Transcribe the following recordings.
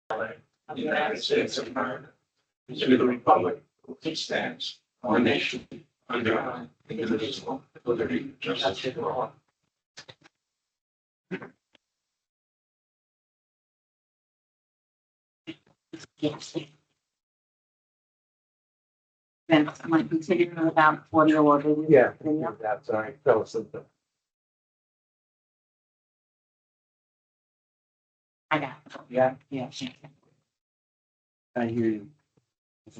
of the United States of America, and to the republic which stands one nation under God, indivisible, with liberty and justice for all. Then I'm going to continue without audio or video. Yeah, that's all right. Fell asleep. I got it. Yeah, Yeah. I hear you. I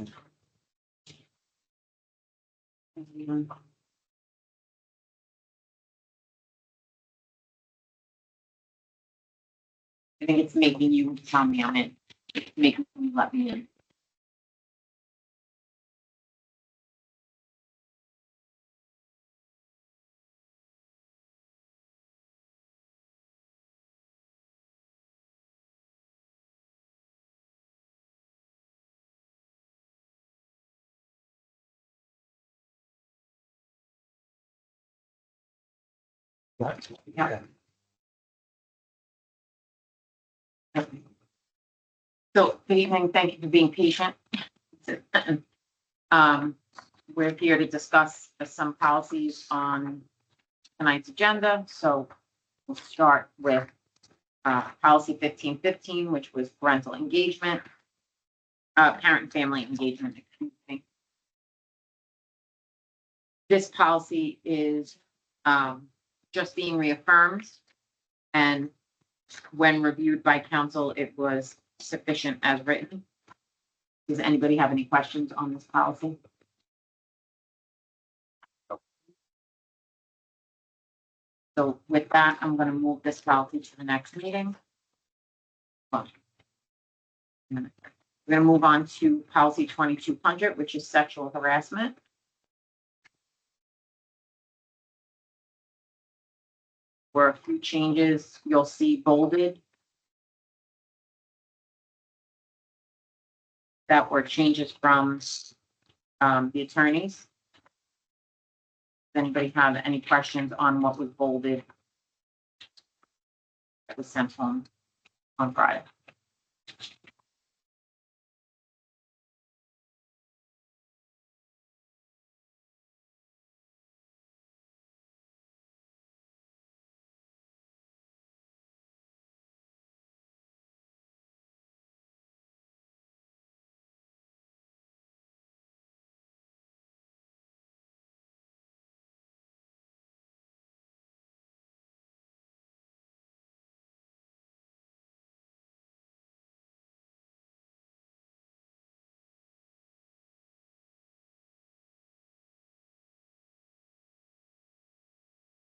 think it's making you tell me I'm in. Making me let me in. Yeah. So, good evening. Thank you for being patient. We're here to discuss some policies on tonight's agenda. So we'll start with policy 1515, which was parental engagement, parent and family engagement. Excuse me. This policy is just being reaffirmed, and when reviewed by council, it was sufficient as written. Does anybody have any questions on this policy? So with that, I'm going to move this policy to the next meeting. We're going to move on to policy 2200, which is sexual harassment. Where a few changes you'll see bolded. That were changes from the attorneys. Does anybody have any questions on what was bolded that was sent home on Friday?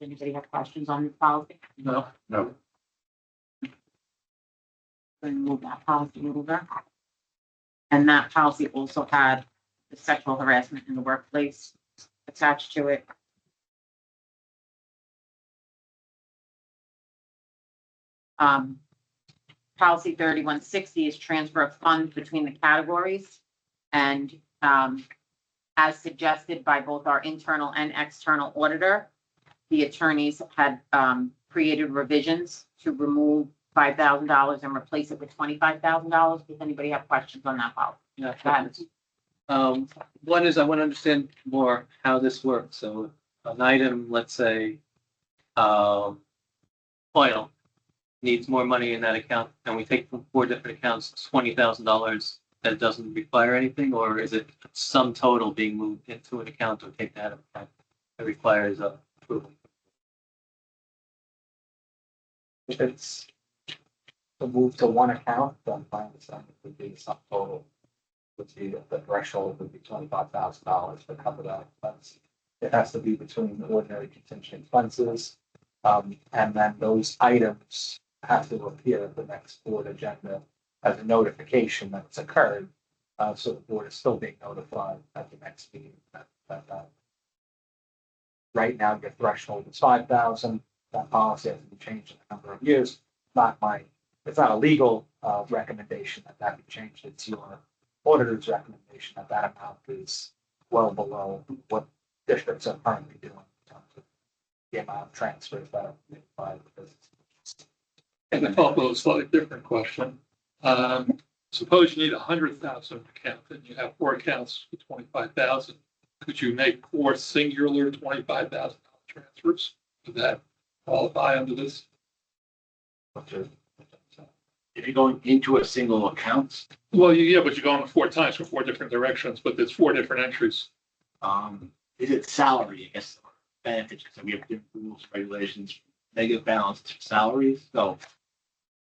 Does anybody have questions on this policy? No. Then move that policy over. And that policy also had the sexual harassment in the workplace attached to it. Policy 3160 is transfer of funds between the categories. And as suggested by both our internal and external auditor, the attorneys had created revisions to remove $5,000 and replace it with $25,000. Does anybody have questions on that policy? Yeah. One is I want to understand more how this works. So an item, let's say, oil needs more money in that account, and we take from 4 different accounts, $20,000 that doesn't require anything, or is it some total being moved into an account or taken out of account that requires approval? If it's to move to one account, then my understanding would be some total. Would be the threshold would be $25,000 to cover that expense. It has to be between the ordinary contingent expenses. And then those items have to appear at the next board agenda as a notification that it's occurred. So the board is still being notified at the next meeting that right now your threshold is 5,000. That policy has been changed in a number of years. It's not a legal recommendation that be changed. It's your auditor's recommendation that amount is well below what districts are currently doing in terms of the amount of transfers that are made by the business. And a couple of slightly different question. suppose you need 100,000 account, and you have 4 accounts for 25,000. Could you make 4 singular $25,000 transfers? Would that qualify under this? If you're going into a single account, Well, yeah, but you're going 4 times for 4 different directions, but there's 4 different entries. is it salary, I guess, benefits, because we have different rules, regulations, negative balance salaries, so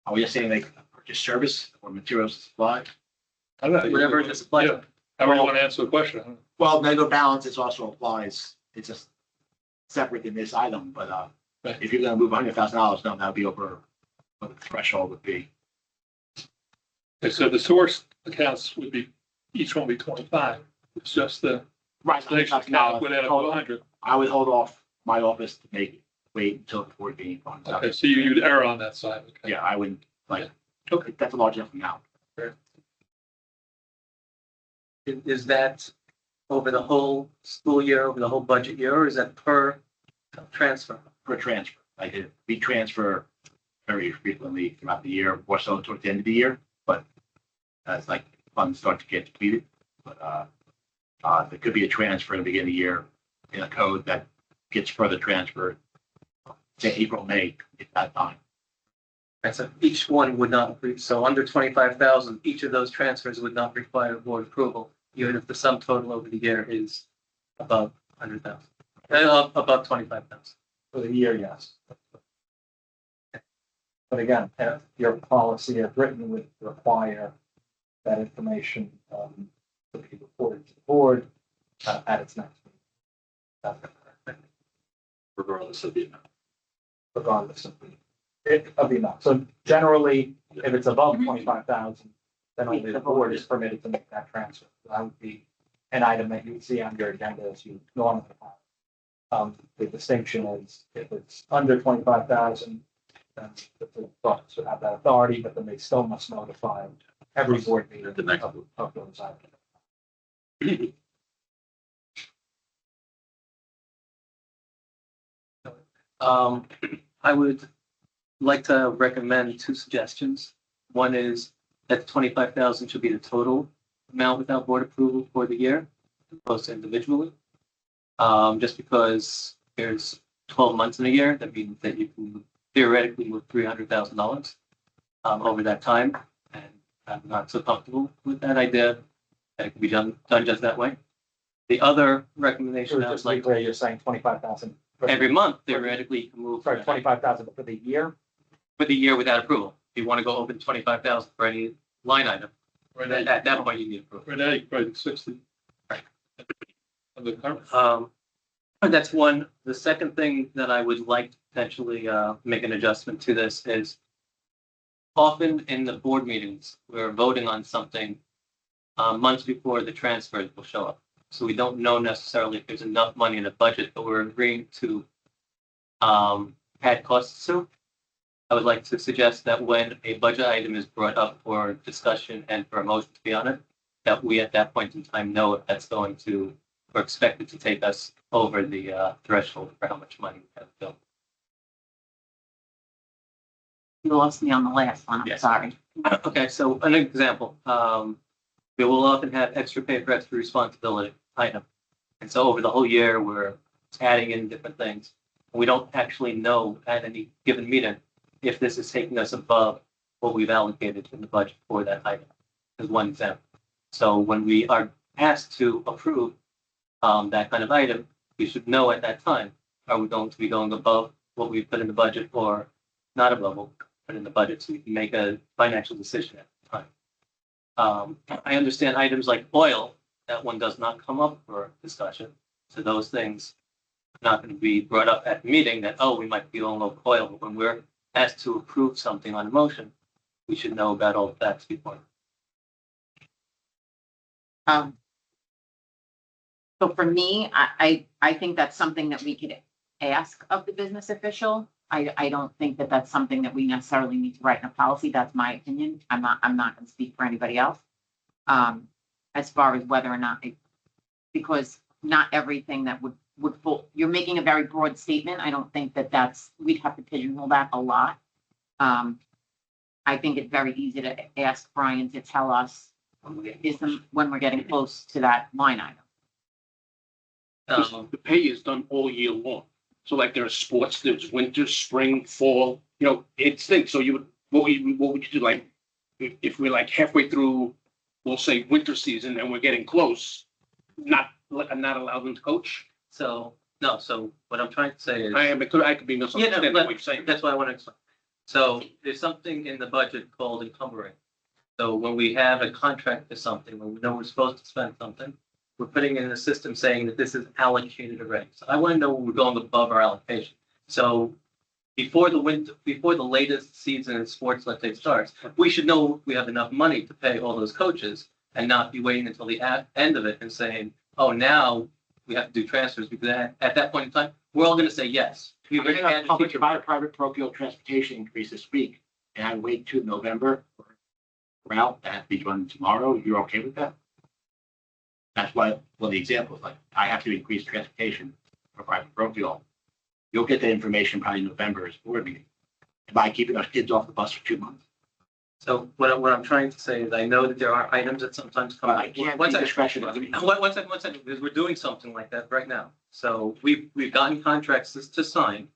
are we just saying like purchase service or materials supply? I don't know. Whatever it is, applies. Yeah, however you want to answer the question. Well, negative balance is also applies, it's just separate in this item, but, Right. if you're gonna move $100,000, no, that would be over what the threshold would be. Okay, so the source accounts would be, each one would be 25. It's just the Right. destination account would add up to 100. I would hold off my office to make it, wait until the board meeting. Okay, so you'd err on that side. Okay. Yeah, I wouldn't, like, Okay. that's a large enough amount. Is that over the whole school year, over the whole budget year, or is that per transfer? Per transfer. Like, we transfer very frequently throughout the year, more so towards the end of the year, but as like funds start to get depleted. But, there could be a transfer in the beginning of the year in a code that gets further transferred, say April, May, at that time. And so each one would not, so under 25,000, each of those transfers would not require board approval, even if the sum total over the year is above 100,000, above 25,000. For the year, yes. But again, your policy as written would require that information to be reported to the board at its next meeting. That's correct. Regardless of the amount. Regardless of the amount. So generally, if it's above 25,000, then only the board is permitted to make that transfer. That would be an item that you would see on your agenda as you normally have. The distinction is if it's under 25,000, then the board should have that authority, but then they still must notify every board meeting The next of those items. I would like to recommend 2 suggestions. One is that 25,000 should be the total amount without board approval for the year, as opposed to individually. Just because there's 12 months in a year, that means that you can theoretically move $300,000 over that time. And I'm not so comfortable with that idea that it can be done just that way. The other recommendation I Just was to be like, clear, you're saying 25,000. every month theoretically you can move Sorry, 25,000 for the year? for the year without approval. If you want to go over 25,000 for any line item, Right at that point you need approval. now, you could probably do 60. Right. And the current, And that's one. The second thing that I would like to potentially make an adjustment to this is often in the board meetings, we're voting on something months before the transfers will show up. So we don't know necessarily if there's enough money in the budget, but we're agreeing to add costs to. I would like to suggest that when a budget item is brought up for discussion and for a motion to be on it, that we at that point in time know if that's going to, or expected to take us over the threshold for how much money we have built. You lost me on the last one, I'm Yes. sorry. Okay, so an example, we will often have extra pay for extra responsibility item. And so over the whole year, we're adding in different things. We don't actually know at any given meeting if this is taking us above what we've allocated in the budget for that item, as one example. So when we are asked to approve that kind of item, we should know at that time, are we going to be going above what we've put in the budget or not above what we put in the budget, so we can make a financial decision at the time. I understand items like oil, that one does not come up for discussion. So those things are not going to be brought up at the meeting that, oh, we might be going over oil. But when we're asked to approve something on a motion, we should know about all of that before. So for me, I think that's something that we could ask of the business official. I don't think that that's something that we necessarily need to write in a policy. That's my opinion. I'm not going to speak for anybody else. As far as whether or not, because not everything that would fall, you're making a very broad statement. I don't think that we'd have to pigeonhole that a lot. I think it's very easy to ask Brian to tell us when we're getting close to that line item. Um, The pay is done all year long. So like there are sports, there's winter, spring, fall, it stinks. So what would you do? Like, if we're like halfway through, we'll say winter season and we're getting close, not allow them to coach? so, no, so what I'm trying to say is. I could be Yeah, no, misunderstanding what you're saying. that's what I want to explain. So there's something in the budget called encumbering. So when we have a contract for something, when we know we're supposed to spend something, we're putting in the system saying that this is allocated already. So I want to know when we're going above our allocation. So before the latest season in sports, let's say, starts, we should know we have enough money to pay all those coaches and not be waiting until the end of it and saying, oh, now we have to do transfers, because at that point in time, we're all going to say yes. We If already I had the public teacher. provide a private parochial transportation increase this week, and I wait to November for route that has to be run tomorrow, you're okay with that? That's why, well, the example is like, I have to increase transportation for private parochial. You'll get that information probably in November as board meeting. Am I keeping our kids off the bus for 2 months? So what I'm trying to say is I know that there are items that sometimes come. I can't One be second. discretionary. One second, because we're doing something like that right now. So we've gotten contracts to sign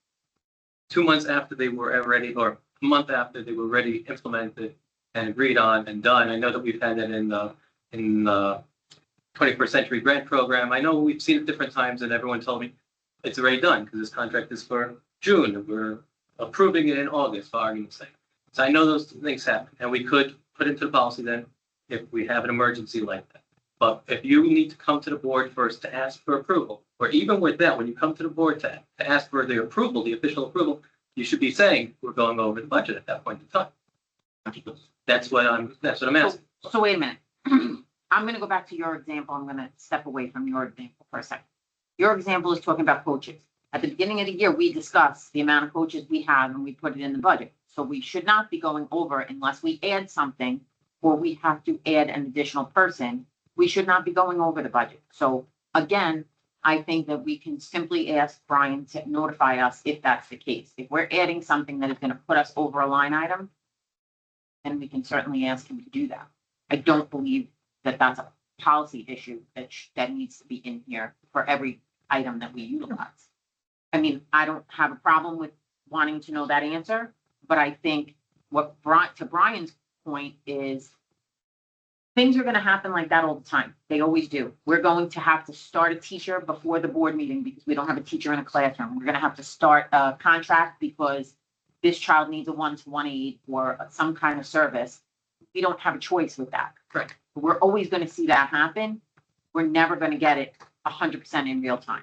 2 months after they were already, or a month after they were already implemented and agreed on and done. I know that we've had that in the 21st Century Grant Program. I know we've seen it different times, and everyone told me it's already done because this contract is for June, and we're approving it in August, for argument's sake. So I know those things happen, and we could put into the policy then if we have an emergency like that. But if you need to come to the board first to ask for approval, or even with that, when you come to the board to ask for the approval, the official approval, you should be saying we're going over the budget at that point in time. That's what I'm asking. So wait a minute. I'm going to go back to your example. I'm going to step away from your example for a second. Your example is talking about coaches. At the beginning of the year, we discussed the amount of coaches we have and we put it in the budget. So we should not be going over unless we add something or we have to add an additional person. We should not be going over the budget. So again, I think that we can simply ask Brian to notify us if that's the case. If we're adding something that is going to put us over a line item, then we can certainly ask him to do that. I don't believe that that's a policy issue that needs to be in here for every item that we utilize. I mean, I don't have a problem with wanting to know that answer, but I think to Brian's point is things are going to happen like that all the time. They always do. We're going to have to start a teacher before the board meeting because we don't have a teacher in a classroom. We're going to have to start a contract because this child needs a one-to-one aid or some kind of service. We don't have a choice with that. Correct. We're always going to see that happen. We're never going to get it 100% in real time.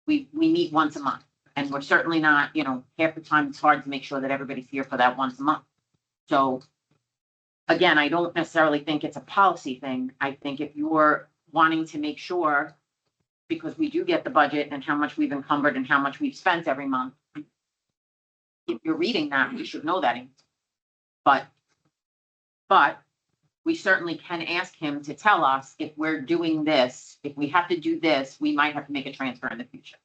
We meet once a month, and we're certainly not, half the time it's hard to make sure that everybody's here for that once a month. So again, I don't necessarily think it's a policy thing. I think if you're wanting to make sure, because we do get the budget and how much we've encumbered and how much we've spent every month, if you're reading that, we should know that. But we certainly can ask him to tell us if we're doing this, if we have to do this, we might have to make a transfer in the future.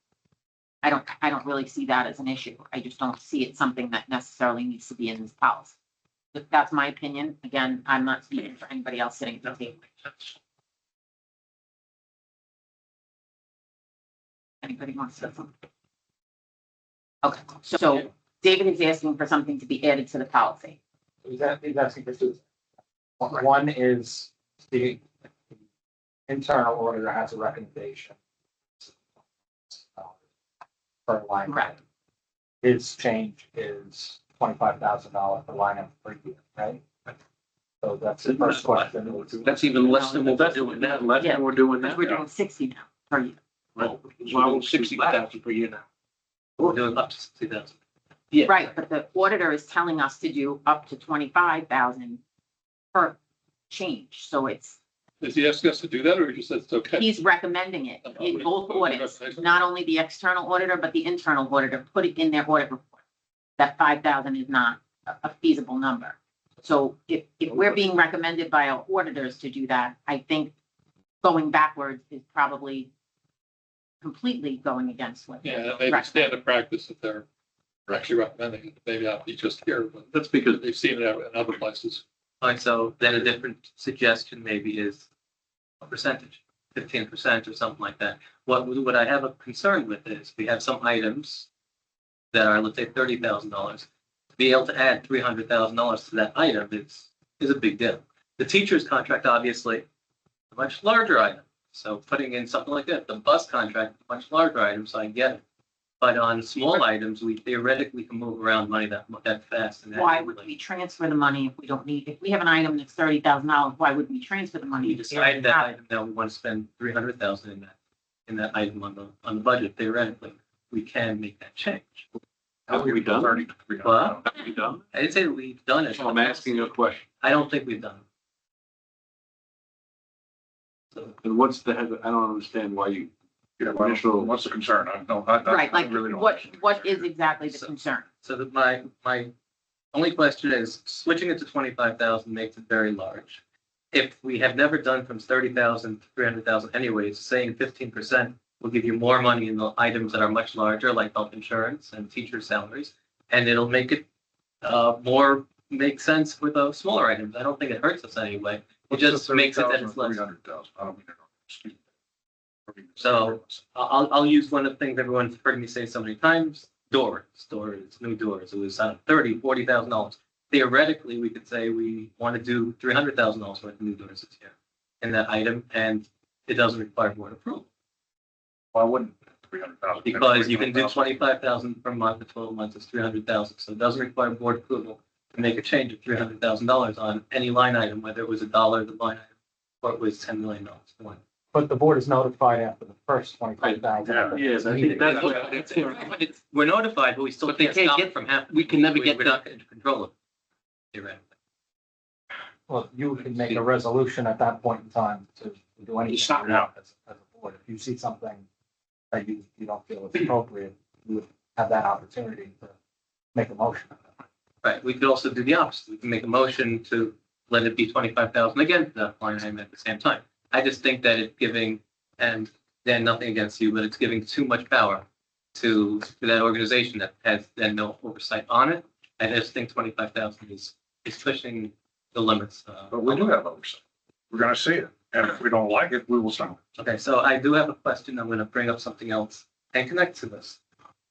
I don't really see that as an issue. I just don't see it something that necessarily needs to be in this policy. If that's my opinion. Again, I'm not speaking for anybody else sitting at the table. Anybody wants to say something? Okay, so David is asking for something to be added to the policy. He's asking for two. One is the internal auditor has a recommendation per line. Correct. item. His change is $25,000 per line item per year, right? So that's the first question. That's even less than what we're doing now, less than we're doing now. We're doing 60 now per year. Well, we're doing 60,000 per year now. We're doing up to 60,000. Yeah. Right, but the auditor is telling us to do up to 25,000 per change. So Is he asking us to do that, or he just says it's okay? he's recommending it in both audits, not only the external auditor, but the internal auditor, put it in their audit report. That 5,000 is not a feasible number. So if we're being recommended by our auditors to do that, I think going backwards is probably completely going against what. Yeah, that may be standard practice if they're are actually recommending it, maybe not be just here, but That's because they've seen it in other places. All right, so then a different suggestion maybe is a percentage, 15% or something like that. What I have a concern with is we have some items that are, let's say, $30,000. To be able to add $300,000 to that item is a big deal. The teacher's contract, obviously, a much larger item. So putting in something like that, the bus contract, a much larger item, so I get it. But on small items, we theoretically can move around money that fast. And Why would we transfer the money if we don't need, if we have an item that's $30,000, why would we transfer the money? We decided that item that we want to spend 300,000 in that item on the budget. Theoretically, we can make that change. have we done? Well, Have we done? I didn't say that we've done it. I'm asking you a question. I don't think we've done it. So, And what's the, I don't understand why you, Yeah, well, Initial- what's the concern? Right, like, really don't what understand. is exactly the So- concern? so that my only question is switching it to 25,000 makes it very large. If we have never done from 30,000 to 300,000 anyways, saying 15% will give you more money in the items that are much larger, like health insurance and teacher salaries. And it'll make it more make sense with the smaller items. I don't think it hurts us anyway. It just makes it that it's less. 300,000. I don't mean it. So I'll use one of the things everyone's heard me say so many times, doors, new doors. It was $40,000. Theoretically, we could say we want to do $300,000 worth of new doors this year in that item, and it doesn't require board approval. Why wouldn't 300,000? Because you can do 25,000 per month, for 12 months is 300,000. So it doesn't require board approval to make a change of $300,000 on any line item, whether it was $1 the line item or it was $10 million. But the board is notified after the first 25,000. Yeah. yes, I think that's what, that's, We're notified, but we still But they can't can't stop get- it from happening. we can never get We're not in control of it. Theoretically. Well, you can make a resolution at that point in time to do anything Stop you want as a board. If you see something that you don't feel is appropriate, you would have that opportunity to make a motion. Right, we could also do the opposite. We can make a motion to let it be 25,000 again for that line item at the same time. I just think that it's giving, and then nothing against you, but it's giving too much power to that organization that has then no oversight on it. I just think 25,000 is pushing the limits. But we do have oversight. We're gonna see it. And if we don't like it, we will stop. Okay, so I do have a question. I'm going to bring up something else and connect to this.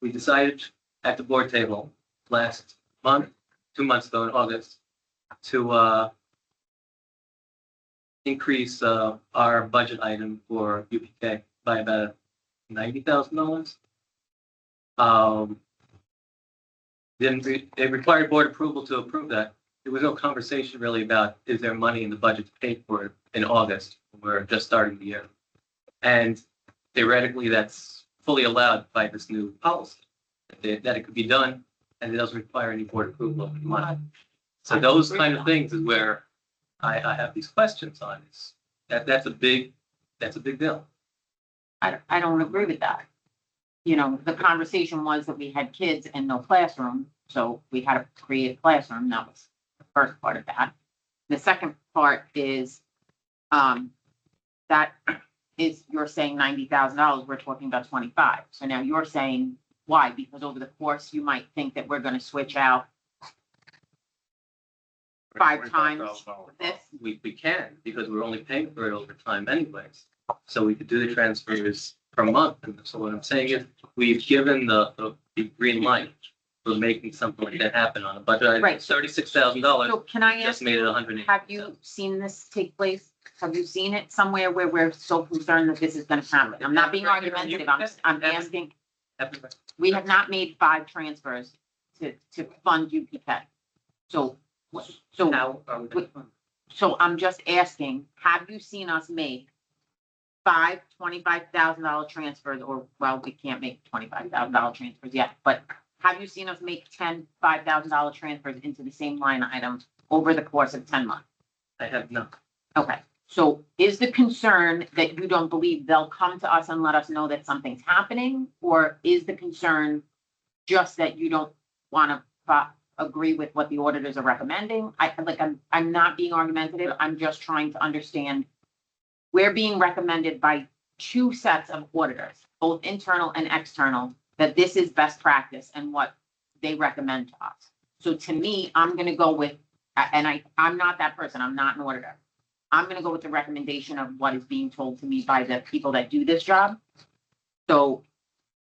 We decided at the board table last month, 2 months ago in August, to increase our budget item for UPK by about $90,000. It required board approval to approve that. There was no conversation really about, is there money in the budget to pay for it in August? We're just starting the year. And theoretically, that's fully allowed by this new policy, that it could be done and it doesn't require any board approval of the money. So those kind of things is where I have these questions on. That's a big deal. I don't agree with that. You know, the conversation was that we had kids and no classroom, so we had to create a classroom. That was the first part of that. The second part is, that is, you're saying $90,000, we're talking about 25. So now you're saying, why? Because over the course, you might think that we're gonna switch out 5 times this. We can, because we're only paying for it over time anyways. So we could do the transfers per month. And so what I'm saying is, we've given the green light for making something like that happen on a budget item. Right. $36,000, So can I just ask, made it 180. have you seen this take place? Have you seen it somewhere where we're so concerned that this is gonna happen? I'm not being argumentative, I'm asking, we have not made 5 transfers to fund UPK. So Now, so I'm just asking, have you seen us make 5 $25,000 transfers, or, well, we can't make $25,000 transfers yet, but have you seen us make 10 $5,000 transfers into the same line item over the course of 10 months? I have not. Okay, so is the concern that you don't believe they'll come to us and let us know that something's happening? Or is the concern just that you don't want to agree with what the auditors are recommending? I'm not being argumentative. I'm just trying to understand. We're being recommended by 2 sets of auditors, both internal and external, that this is best practice and what they recommend to us. So to me, I'm gonna go with, and I'm not that person, I'm not an auditor. I'm gonna go with the recommendation of what is being told to me by the people that do this job. So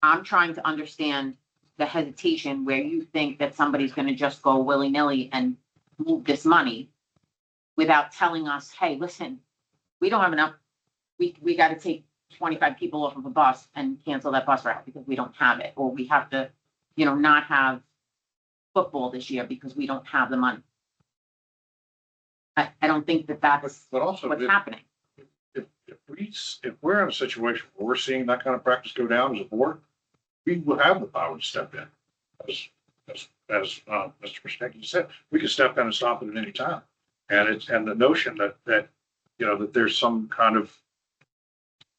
I'm trying to understand the hesitation where you think that somebody's gonna just go willy-nilly and move this money without telling us, hey, listen, we don't have enough, we gotta take 25 people off of a bus and cancel that bus route because we don't have it, or we have to, not have football this year because we don't have the money. I don't think that that's But also, what's happening. if we're in a situation where we're seeing that kind of practice go down as a board, we will have the power to step in. As Mr. Persnicky said, we can step in and stop it at any time. And the notion that that there's some kind of,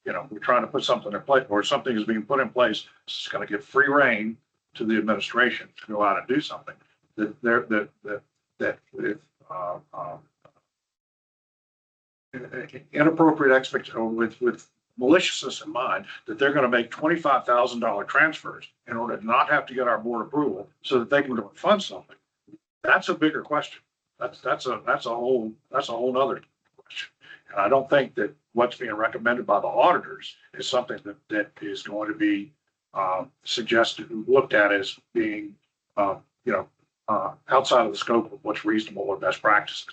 we're trying to put something in place, or something is being put in place, it's going to give free rein to the administration to go out and do something that with inappropriate expectation, with maliciousness in mind, that they're going to make $25,000 transfers in order to not have to get our board approval so that they can go and fund something. That's a bigger question. That's a whole nother question. And I don't think that what's being recommended by the auditors is something that is going to be suggested, looked at as being, outside of the scope of what's reasonable or best practices.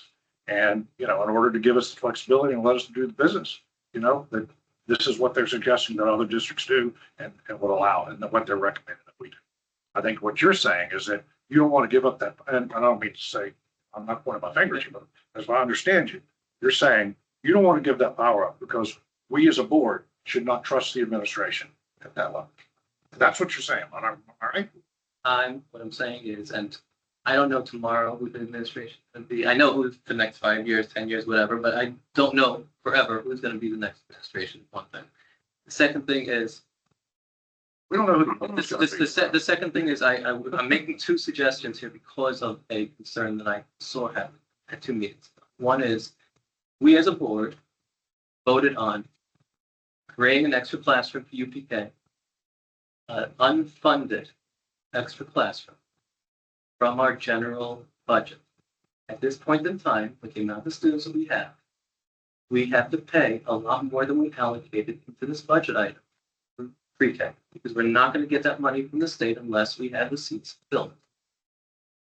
And, in order to give us the flexibility and let us do the business, that this is what they're suggesting that other districts do and would allow, and what they're recommending that we do. I think what you're saying is that you don't want to give up that, and I don't mean to say, I'm not pointing my finger at you, but as I understand you, you're saying you don't want to give that power up because we as a board should not trust the administration at that level. That's what you're saying, all right? What I'm saying is, and I don't know tomorrow who the administration is going to be. I know who's the next 5 years, 10 years, whatever, but I don't know forever who's going to be the next administration, one thing. The second thing is, We don't know who the second thing is I'm making two suggestions here because of a concern that I saw happen at two meetings. One is, we as a board voted on creating an extra classroom for UPK, unfunded extra classroom from our general budget. At this point in time, with the amount of students that we have to pay a lot more than we allocated into this budget item for pre-K, because we're not going to get that money from the state unless we have the seats filled.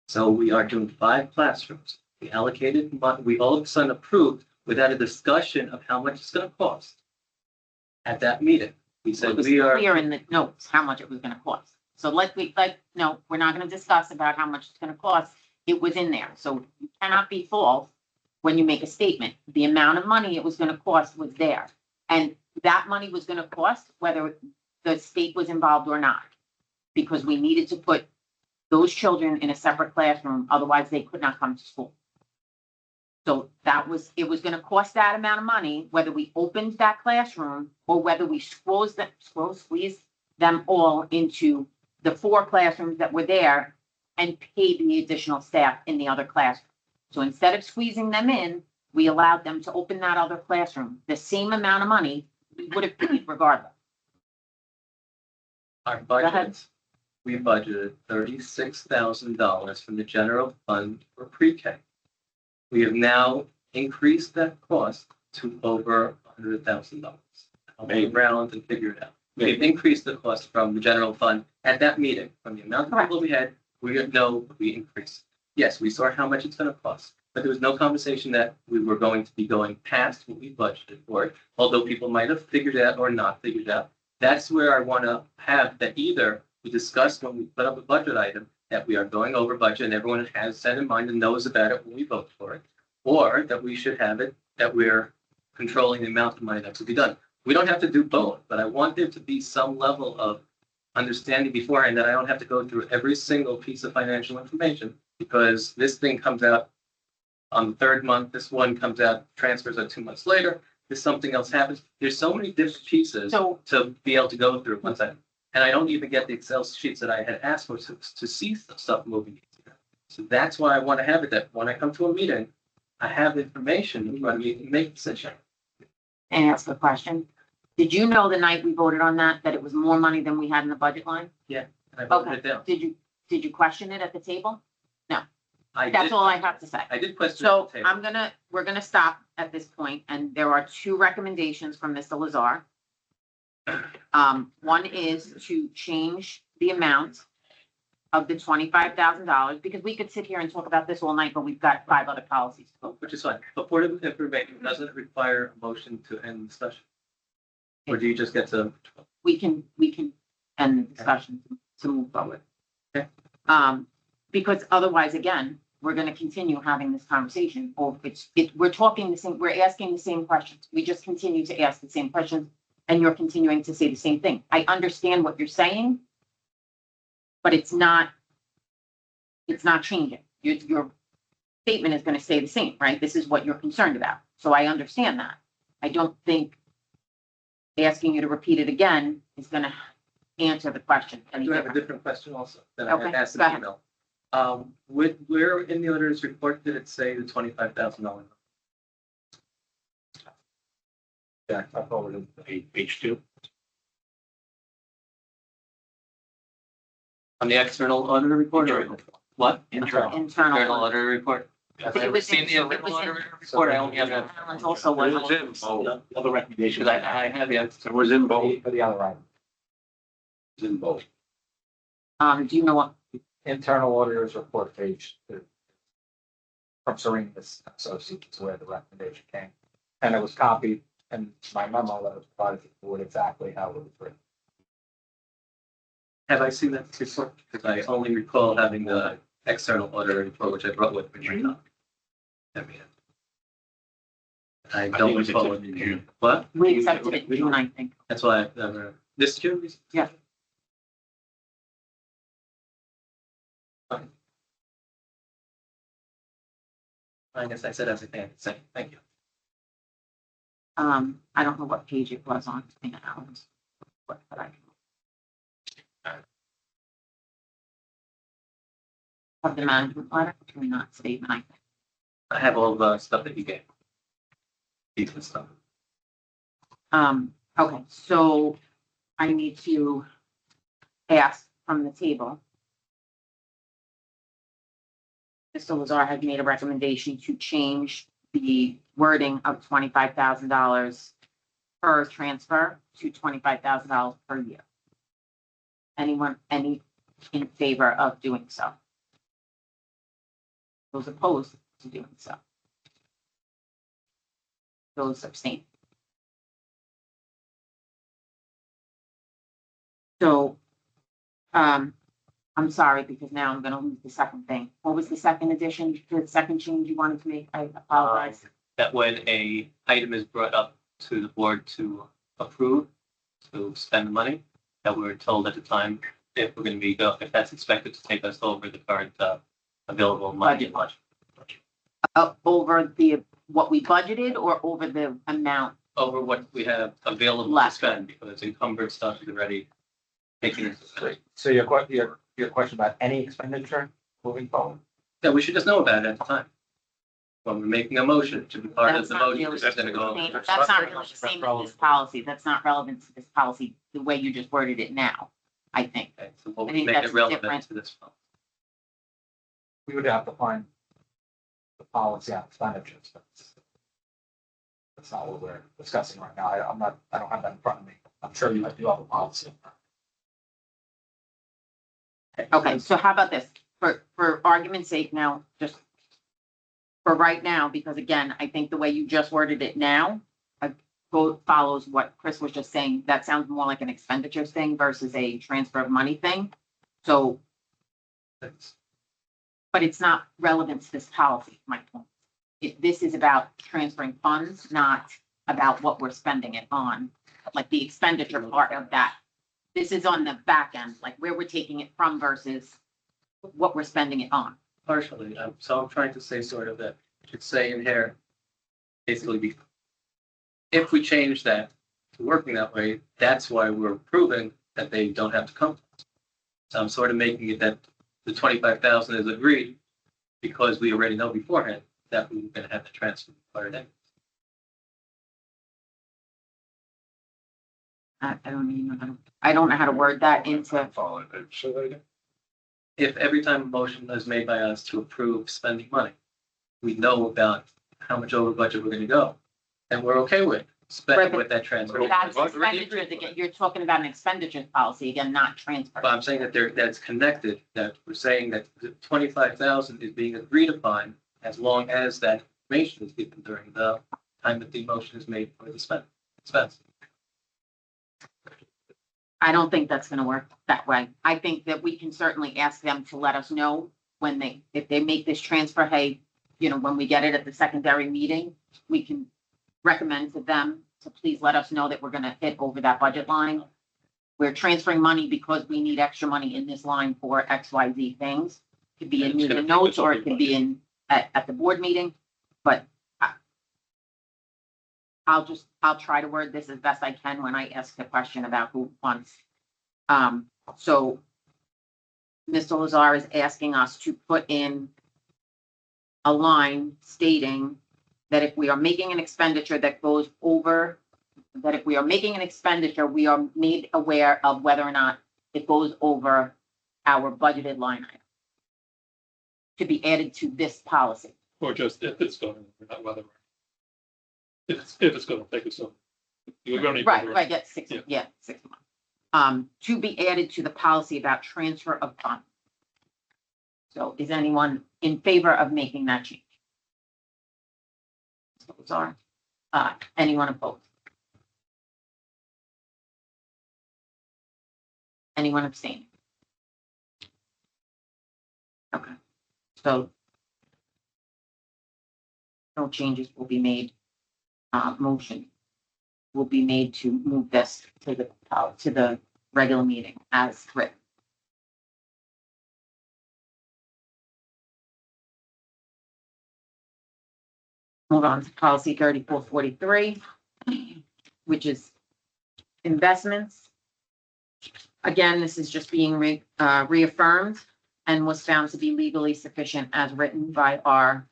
So we are doing 5 classrooms. We allocated, we all of a sudden approved without a discussion of how much it's going to cost. At that meeting, we said It was we are. clear in the notes how much it was gonna cost. So no, we're not gonna discuss about how much it's gonna cost. It was in there. So you cannot be false when you make a statement. The amount of money it was gonna cost was there. And that money was gonna cost whether the state was involved or not. Because we needed to put those children in a separate classroom, otherwise they could not come to school. So it was gonna cost that amount of money, whether we opened that classroom or whether we squeezed them all into the 4 classrooms that were there and paid the additional staff in the other classroom. So instead of squeezing them in, we allowed them to open that other classroom. The same amount of money we would have paid regardless. Our ahead. budget, we budgeted $36,000 from the general fund for pre-K. We have now increased that cost to over $100,000. I'll go around and figure it out. We've increased the cost from the general fund at that meeting, from the amount of people we had, we increased. Yes, we saw how much it's going to cost, but there was no conversation that we were going to be going past what we budgeted for it, although people might have figured it out or not figured it out. That's where I want to have that either we discuss when we put up a budget item that we are going over budget and everyone has that in mind and knows about it when we vote for it, or that we should have it that we're controlling the amount of money that to be done. We don't have to do both, but I want there to be some level of understanding beforehand that I don't have to go through every single piece of financial information, because this thing comes out on the 3rd month, this one comes out, transfers are 2 months later, if something else happens. There's so many different pieces to be able to go through once and I don't even get the Excel sheets that I had asked for to see stuff moving. So that's why I want to have it, that when I come to a meeting, I have the information in front of me to make a decision. And ask a question. Did you know the night we voted on that it was more money than we had in the budget line? And I voted it down. Did did you question it at the table? I That's did- all I have to say. I did question. So the table. we're gonna stop at this point, and there are two recommendations from Mr. Lazar. One is to change the amount of the $25,000, because we could sit here and talk about this all night, but we've got 5 other policies. Which is fine. But Board of Information, doesn't it require a motion to end discussion? Or do you just get to, We can end the discussion to move forward. Okay. Because otherwise, again, we're gonna continue having this conversation, or we're talking the same, we're asking the same questions. We just continue to ask the same questions, and you're continuing to say the same thing. I understand what you're saying, but it's not changing. Your statement is gonna stay the same, right? This is what you're concerned about. So I understand that. I don't think asking you to repeat it again is gonna answer the question I any do have a different. different question also that I had Okay, asked in go the ahead. email. Where in the auditor's report did it say the $25,000? Yeah, I forwarded. Page 2. On the external auditor report or Internal. what? Internal. Internal auditor report. That's- Have I ever seen the it original was in- auditor report? I only have that. Alan's also was. Other recommendations. Because I have the. It was in both. For the other item, It's in both. Do you know what? internal auditors report page. From Serena's Associates where the recommendation came. And it was copied in my memo that was provided to the board exactly how it was written. Have I seen that before? Because I only recall having the external auditor report, which I brought with me right now. I I think don't it was recall. accepted in June. What? We accepted it in June, I think. That's why this June? Yeah. Fine. I guess I said everything I could say. Thank you. I don't know what page it was on in Alan's. But I can. Of the management letter, or not statement, I think. I have all the stuff that you gave. Decent stuff. Okay, so I need to ask from the table. Mr. Lazar has made a recommendation to change the wording of $25,000 per transfer to $25,000 per year. Any in favor of doing so? Those opposed to doing so? Those abstain? So, I'm sorry, because now I'm gonna lose the second thing. What was the second addition, the second change you wanted to make? I apologize. That when a item is brought up to the board to approve, to spend the money, that we were told at the time, if we're gonna be, if that's expected to take us over the current, available money. Budget. Over what we budgeted or over the amount? Over what we have available to Left. spend, because encumbered stuff is already taken into account. So your question about any expenditure moving forward? That we should just know about it at the time. When we're making a motion to be part of That's the not motion, really that's gonna go. That's not really the same as this policy. That's not relevant to this policy, the way you just worded it now, I think. Okay, so we'll I think make that's it relevant different. to this. We would have to find the policy on expenditures. That's not what we're discussing right now. I don't have that in front of me. I'm sure you do have a policy. Okay, so how about this? For argument's sake now, just for right now, because again, I think the way you just worded it now follows what Chris was just saying. That sounds more like an expenditures thing versus a transfer of money thing. So, but it's not relevant to this policy, my point. This is about transferring funds, not about what we're spending it on, like the expenditure part of that. This is on the back end, like where we're taking it from versus what we're spending it on. Partially, so I'm trying to say sort of that, it should say in here, basically, if we change that to working that way, that's why we're proving that they don't have to come. So I'm sort of making it that the 25,000 is agreed because we already know beforehand that we we're gonna have to transfer part of that. I don't even know I don't know how to word that into, Follow it. So that again? if every time a motion is made by us to approve spending money, we know about how much over budget we're gonna go, and we're okay with Right, spending but with that transfer. That's We've already expenditures, agreed to again, it. you're talking about an expenditures policy, again, not transfer. But I'm saying that that's connected, that we're saying that the 25,000 is being agreed upon as long as that information is given during the time that the motion is made for the expense. I don't think that's gonna work that way. I think that we can certainly ask them to let us know when if they make this transfer, hey, when we get it at the secondary meeting, we can recommend to them to please let us know that we're gonna hit over that budget line. We're transferring money because we need extra money in this line for XYZ things. Could be in the notes or it could be in, at the board meeting, but I'll try to word this as best I can when I ask the question about who wants. So Mr. Lazar is asking us to put in a line stating that if we are making an expenditure that goes over, that if we are making an expenditure, we are made aware of whether or not it goes over our budgeted line item to be added to this policy. Or just if it's going, not whether. If it's gonna take us some. You're gonna need. Right, yeah, 6 Yeah. 6 months. To be added to the policy about transfer of funds. So is anyone in favor of making that change? Sorry. Anyone opposed? Anyone abstaining? Okay, so no changes will be made. Motion will be made to move this to the regular meeting as written. Move on to policy 3443, which is investments. Again, this is just being reaffirmed and was found to be legally sufficient as written by our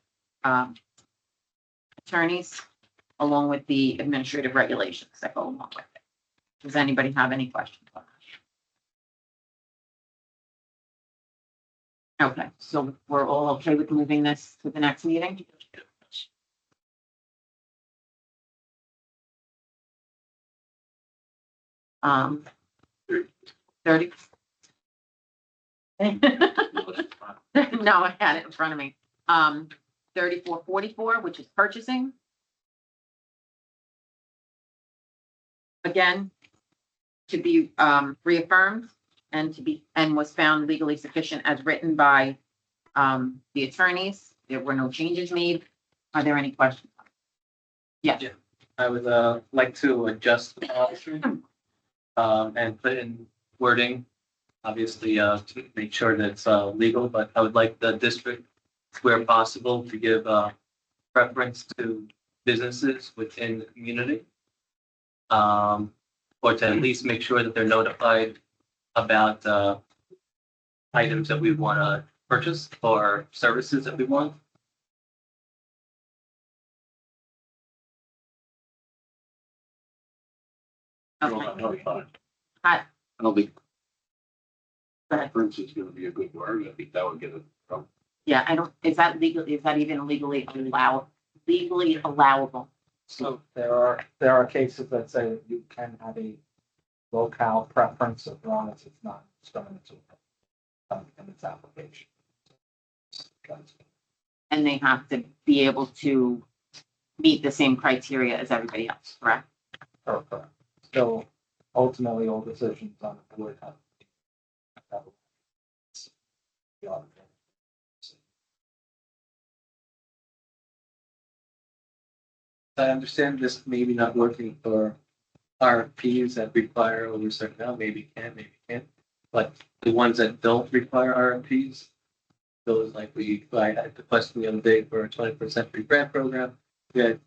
attorneys, along with the administrative regulations that go along with it. Does anybody have any questions on that? Okay, so we're all okay with moving this to the next meeting? Um, 30. No, I had it in front of me. 3444, which is purchasing. Again, to be reaffirmed and was found legally sufficient as written by the attorneys. There were no changes made. Are there any questions? Yes. Yeah. I would like to adjust the policy and put in wording, obviously, to make sure that it's legal, but I would like the district, where possible, to give preference to businesses within the community. Or to at least make sure that they're notified about items that we want to purchase or services that we want. Okay. I don't think Go ahead. preference is gonna be a good word. I think that would get it from. Yeah, I don't, is that legal, is that even legally allowable? So there are cases that say that you can have a locale preference as long as it's not discriminatory in its application. And they have to be able to meet the same criteria as everybody else, correct? Correct. So ultimately, all decisions on the board have. The auditor. I understand this maybe not working for RFPs that require over a certain amount, maybe can, maybe can't. But the ones that don't require RFPs, those like I had the question the other day for a 21st free grant program. We had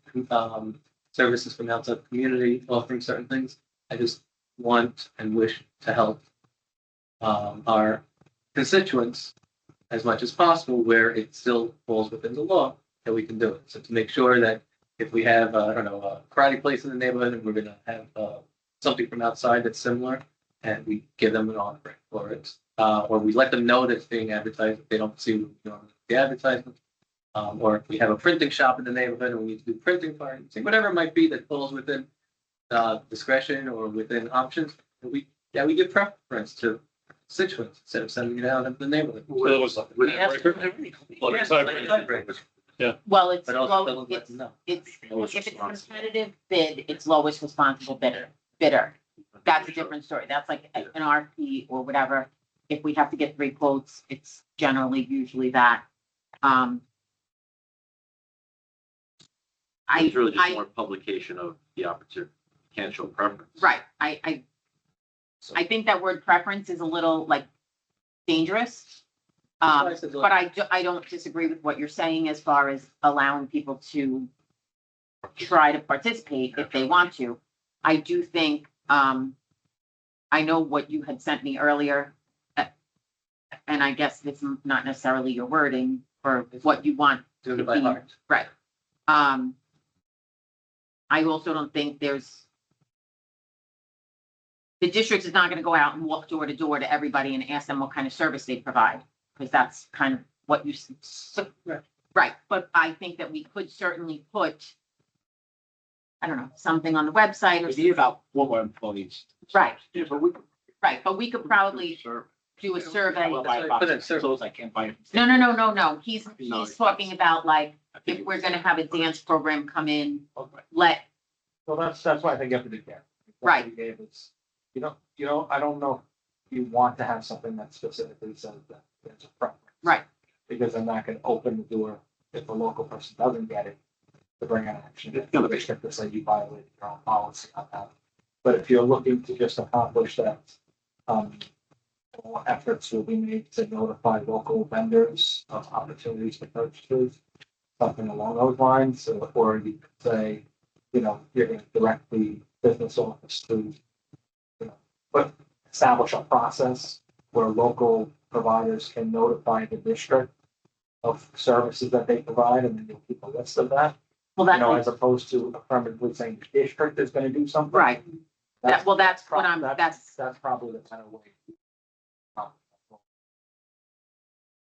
services from outside the community offering certain things. I just want and wish to help our constituents as much as possible where it still falls within the law that we can do it. So to make sure that if we have, I don't know, a karate place in the neighborhood and we're going to have something from outside that's similar and we give them an offering for it, or we let them know that it's being advertised if they don't see the advertisement. Or if we have a printing shop in the neighborhood and we need to do printing parties, whatever it might be that falls within discretion or within options, we give preference to Situate instead of sending it out into the neighborhood. Well, it was like a tiebreaker. Well, Yes, it's tiebreaker. tiebreaker. Well, it's, But also low- let them know. it's, if it's a competitive bid, it's lowest responsible bidder. That's a different story. That's like an RFP or whatever. If we have to get 3 quotes, it's generally usually that. It's really just I, more publication of the opportunity, can't show preference. right, I think that word preference is a little like dangerous. But I don't disagree with what you're saying as far as allowing people to try to participate if they want to. I do think, I know what you had sent me earlier. And I guess it's not necessarily your wording for what you want. Doing it by heart. Right. I also don't think the district is not going to go out and walk door to door to everybody and ask them what kind of service they provide, because that's kind of what you, right. But I think that we could certainly put, I don't know, something on the website or We need about 4 more employees. Right. Yeah, but we. right, but we could probably do a survey. Well, buy a box of pencils, I can't buy. No. He's No, talking about like, I think if we're gonna have a dance program come in, Okay. let, So that's why I think you have to be careful. Right. What you gave is, I don't know if you want to have something that specifically says that there's a preference. right, Because then that can open the door, if a local person doesn't get it, to bring an action. It's gonna be. To say you violated your own policy on that. But if you're looking to just accomplish that, all efforts will be made to notify local vendors of opportunities for purchases, something along those lines, or you could say, you're going to direct the business office to, but establish a process where local providers can notify the district of services that they provide, and then you'll keep a list of that, well, as that's, opposed to affirmatively saying the district is going to do something. right, that's what I'm, that's, That's probably the kind of way.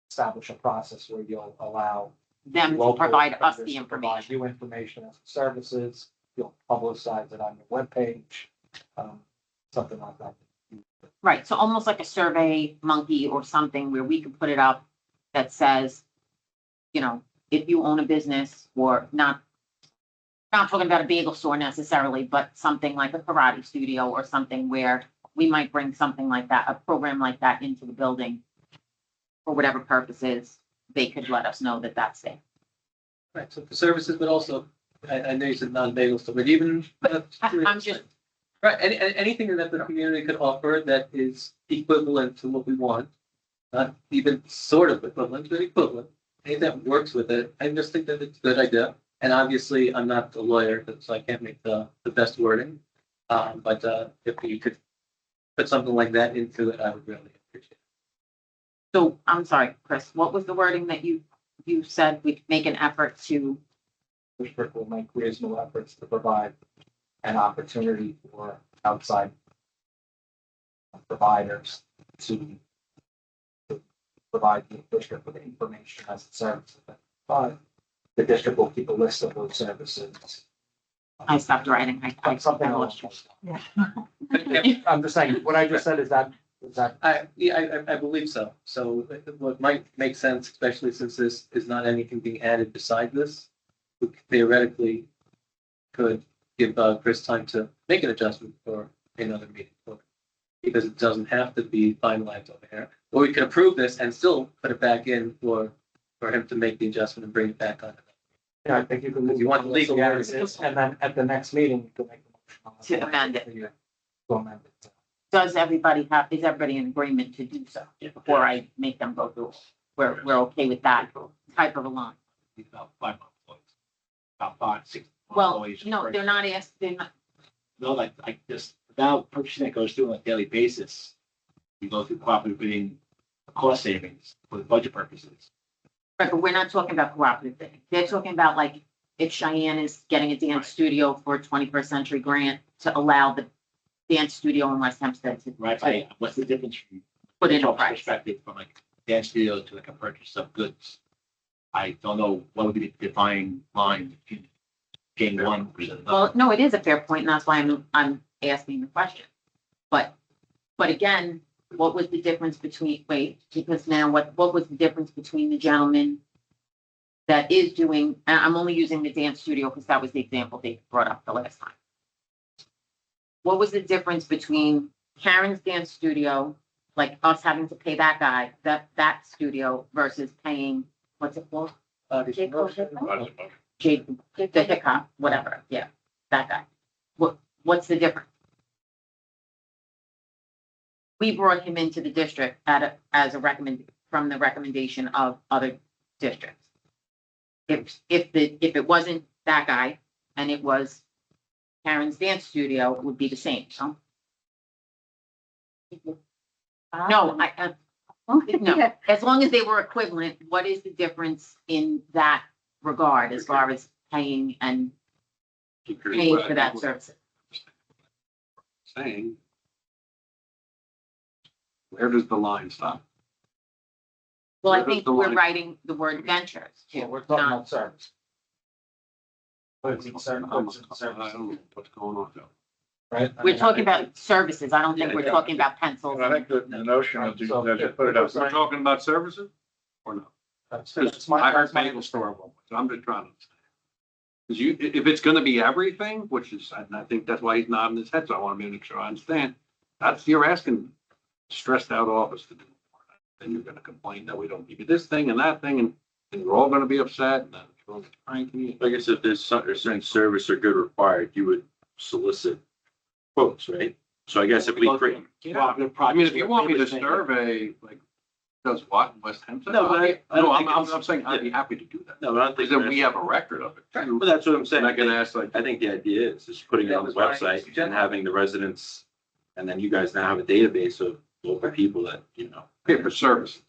Establish a process where you'll allow. them to local provide us vendors the to provide information. You information as services, you'll publicize it on your webpage, something like that. Right, so almost like a Survey Monkey or something where we could put it up that says, if you own a business or not talking about a bagel store necessarily, but something like a karate studio or something where we might bring something like that, a program like that into the building for whatever purposes, they could let us know that that's there. Right, so for services, but also, I know you said non-bagel store, but even. I'm just, Right, anything that the community could offer that is equivalent to what we want, not even sort of equivalent, but equivalent, anything that works with it, I just think that it's a good idea. And obviously, I'm not a lawyer, so I can't make the best wording. But if you could put something like that into it, I would really appreciate it. so I'm sorry, Chris, what was the wording that you said we make an effort to, District will make reasonable efforts to provide an opportunity for outside providers to provide the district with the information as a service. But the district will keep a list of those services. I stopped writing, I Something I along lost you. those lines. I'm just saying, what I just said is that. I believe so. So what might make sense, especially since this is not anything being added beside this, we theoretically could give Chris time to make an adjustment for another meeting. Because it doesn't have to be finalized over here. Or we could approve this and still put it back in for him to make the adjustment and bring it back on. Yeah, I think you can. If you want legal words, words. and then at the next meeting, you can make a motion. To amend it. To amend it. Is everybody in agreement to do so before I make them go through? We're okay with that type of a line. About 5 employees. About 5, 6. Well, employees. no, they're not asked, they're not, No, like this, now purchasing that goes through on a daily basis. We go through cooperative bidding, cost savings for budget purposes. right, but we're not talking about cooperative bidding. They're talking about like, if Cheyenne is getting a dance studio for a 21st century grant to allow the dance studio in West Hempstead to. Right, what's the difference from put in a from price. perspective, from like dance studio to like a purchase of goods. I don't know what would be the defining line between getting one versus another. Well, no, it is a fair point, and that's why I'm asking the question. But again, what was the difference between, because now what was the difference between the gentleman that is doing, and I'm only using the dance studio because that was the example they brought up the last time. What was the difference between Karen's dance studio, like us having to pay that guy, that studio versus paying, what's it called? Jake, the hip hop, whatever, yeah, that guy. What's the difference? We brought him into the district from the recommendation of other districts. If it wasn't that guy and it was Karen's dance studio, it would be the same, so. No, no, as long as they were equivalent, what is the difference in that regard as far as paying for that service? Saying. Where does the line stop? Well, I Where does think the we're line- writing the word ventures So too, we're talking not, about service. Goods and I don't know services, what's going on though. right? I we're mean, talking about services. I don't think Yeah, we're yeah. talking about pencils. And I think that the notion that So, you put it if- up. We're talking about services or no? That's Because my- I heard that's my bagel store at one point, so I'm just trying to understand. Because if it's gonna be everything, which is, and I think that's why he's nodding his head, so I want to make sure I understand. You're asking stressed out office to do. Then you're gonna complain that we don't give you this thing and that thing, and you're all gonna be upset, and then you're all cranky. I guess if there's a certain service or good required, you would solicit quotes, right? So I guess if we create, I mean, if you want me to survey, like, does what in West Hampton? No, but I No, don't I'm, think I'm, it's- I'm saying I'd be happy to do that. no, but I don't think. Because then we have a record of it. Well, that's what I'm saying. And I can ask like, I think the idea is just putting it on the website and having the residents, and then you guys now have a database of local people that, you know. pay for service,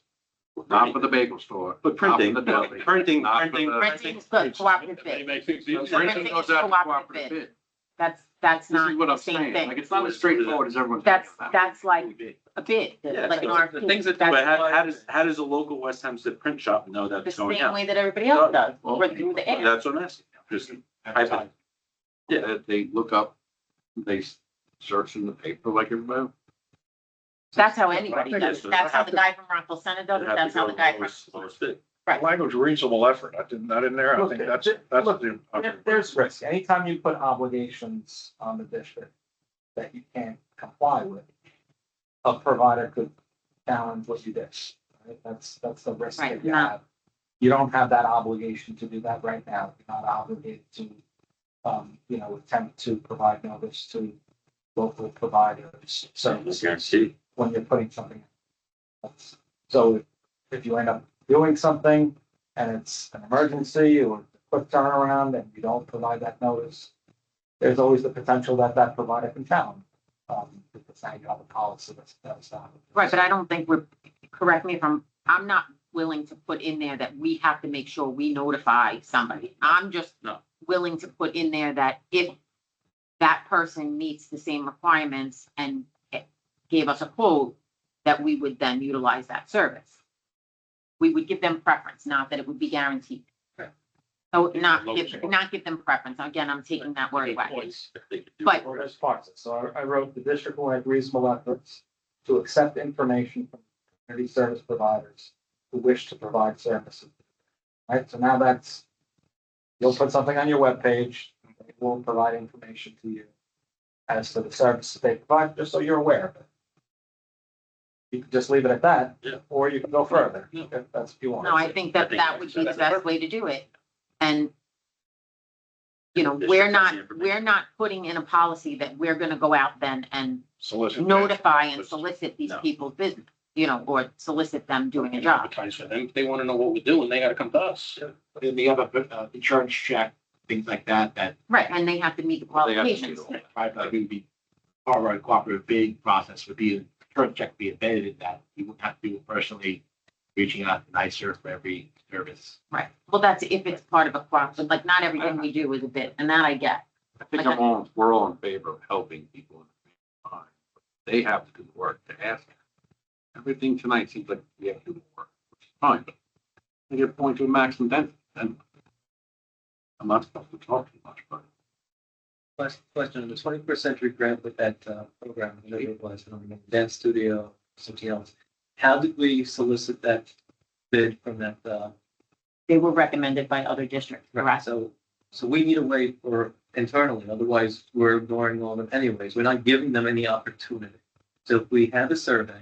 not for the bagel store. But printing, not for the deli, printing, not for printing. the- Printing's good, cooperative They bid. make things easier. Printing goes out to cooperative bid. That's This not is what I'm the same saying, thing. like, it's not as straightforward as everyone's. That's making it sound. like a bid, Yeah, like an so RFP. the things that, That's but how does a local West Hampstead print shop know the that's going same out? way that everybody else does, Well, or through the air. That's what I'm asking. Just, Advertising. Yeah, they look up, they search in the paper like everybody. else. That's how anybody I think does it's- it. That's how the I guy from Rockville Center does it'd it. have to That's how go the guy from. lowest bid. Language reasonable effort. I didn't in there. I think that's Look, the. There's risk. Anytime you put obligations on the district that you can't comply with, a provider could challenge what you did. Right? That's the risk Right, that you no. have. You don't have that obligation to do that right now. You're not obligated to, attempt to provide notice to local providers, services Guarantee. when you're putting something. So if you end up doing something and it's an emergency or a quick turnaround and you don't provide that notice, there's always the potential that provider can challenge. Because now you have a policy that's not. Right, but I don't think correct me if I'm not willing to put in there that we have to make sure we notify somebody. I'm just No. willing to put in there that if that person meets the same requirements and gave us a quote, that we would then utilize that service. We would give them preference, not that it would be guaranteed. So not give them preference. Again, I'm taking that word away. Points. But Well, there's parts of it. So I wrote, the district will make reasonable efforts to accept information from community service providers who wish to provide services. Right, so now you'll put something on your webpage, they will provide information to you as to the services they provide, just so you're aware of it. You can just leave it at that, Yeah. or you can go further, Yeah. if that's what you want. no, I think that would be the that's best perfect. way to do it. And District we're has not, the information. putting in a policy that we're gonna go out then and Solicit. notify and solicit these No. people's business, or solicit them doing a job. Advertise for them. If they want to know what we're doing, they got to come to us. Then you have a insurance check, things like that Right, and they have to meet the They have to meet qualifications. all. probably would be part of our cooperative bidding process would be, insurance check be embedded in that. You wouldn't have to do it personally, reaching out to NYSER for every service. Right, well, that's if it's part of a cooperative, like not everything we do is a bid, and that I get. I think Like we're all in favor of helping people. in the time. They have to do the work to ask. everything tonight seems like we have to do more, which is fine, but I get point to a maximum density, and I'm not supposed to talk too much, but Question, the 21st century grant with that program, whatever it was, I don't remember, dance studio, something else. How did we solicit that bid from that? They were recommended by other districts, correct? So we need a way for internally, otherwise we're ignoring all of them anyways. We're not giving them any opportunity. So if we have a survey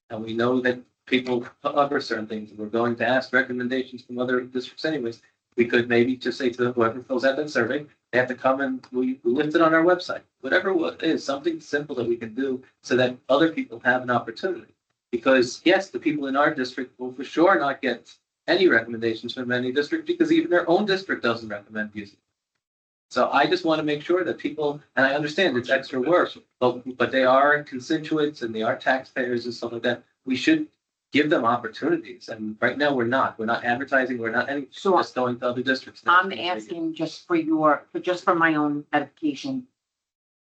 and we know that people cover certain things, we're going to ask recommendations from other districts anyways, we could maybe just say to whoever fills out that survey, they have to come and we list it on our website, whatever it is, something simple that we can do so that other people have an opportunity. Because yes, the people in our district will for sure not get any recommendations from any district because even their own district doesn't recommend using it. So I just want to make sure that people, and I understand it's extra work, but they are constituents and they are taxpayers and stuff like that. We should give them opportunities. And right now we're not advertising. We're not any, So just going to other districts. I'm asking just for my own edification.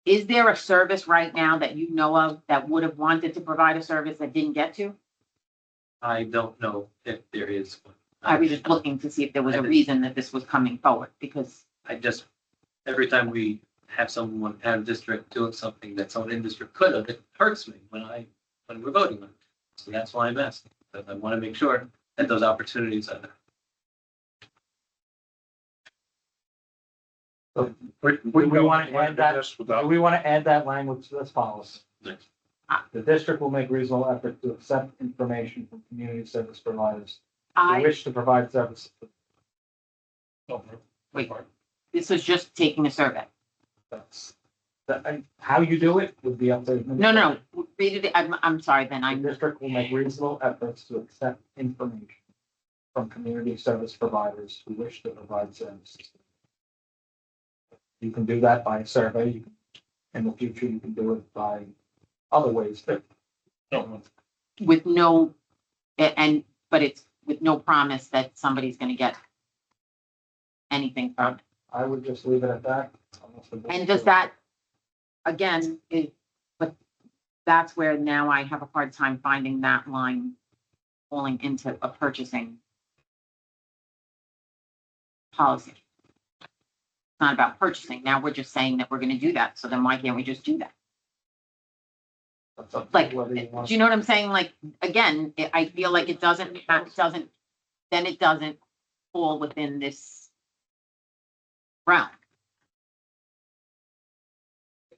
Is there a service right now that you know of that would have wanted to provide a service that didn't get to? I don't know if there is. I was just looking to see if there was a reason that this was coming forward, because Every time we have someone out of district doing something that someone in district could have, it hurts me when we're voting on it. So that's why I'm asking, because I want to make sure that those opportunities are there. So we we want to add that? this do without, we want to add that language to this policy? Yes. The district will make reasonable effort to accept information from community service providers who I, wish to provide services. Wait. this was just taking a survey. How you do it would be up to. No, read it, I'm sorry, then The district will make reasonable efforts to accept information from community service providers who wish to provide services. You can do that by a survey. In the future, you can do it by other ways, but with no, but it's with no promise that somebody's gonna get anything from it. I would just leave it at that. And does that, again, but that's where now I have a hard time finding that line falling into a purchasing policy. It's not about purchasing. Now we're just saying that we're gonna do that. So then why can't we just do that? That's up to Like, whether do you want- you know what I'm saying? Like, again, I feel like it doesn't fall within this realm.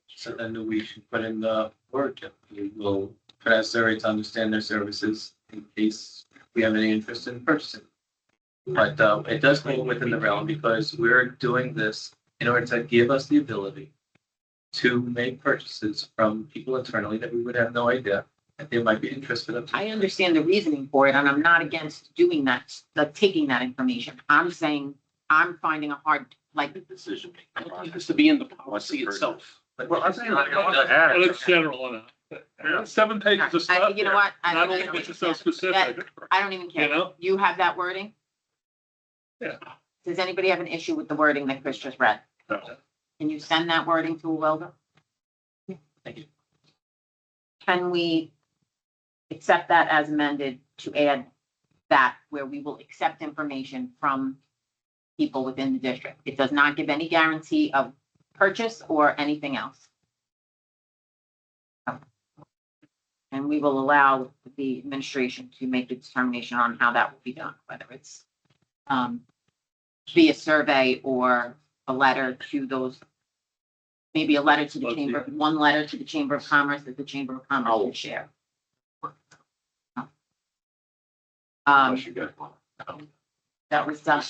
So then we should put in the word, that we will put out a survey to understand their services in case we have any interest in purchasing. But it does fall within the realm because we're doing this in order to give us the ability to make purchases from people internally that we would have no idea that they might be interested in. I understand the reasoning for it, and I'm not against doing that, like taking that information. I'm saying, I'm finding a hard, like, Decision making. It has to be in the policy itself. But well, I think I want to add But it. it's general enough. 7 pages of stuff. you know what? I Not don't only even get you so care. specific, I don't even you care. know? You have that wording? Yeah. Does anybody have an issue with the wording that Chris just read? No. Can you send that wording to Wilda? Thank you. Can we accept that as amended to add that where we will accept information from people within the district? It does not give any guarantee of purchase or anything else. And we will allow the administration to make the determination on how that will be done, whether it's via survey or a letter to those, maybe a letter to the chamber, one letter to the Chamber of Commerce that the Chamber of Commerce will share. Unless you guys want. That was done.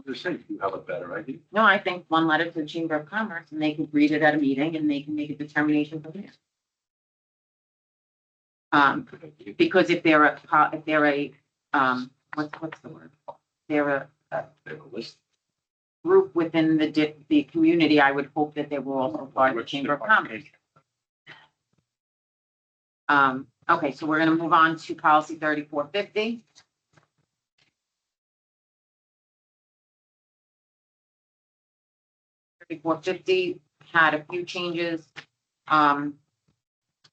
I'm just saying, you have a better idea. No, I think one letter to the Chamber of Commerce and they could read it at a meeting and they can make a determination from there. Because if they're a, what's the word? They're a group within the community, I would hope that they were also part of the Chamber of Commerce. Okay, so we're gonna move on to policy 3450. $34.50 had a few changes, and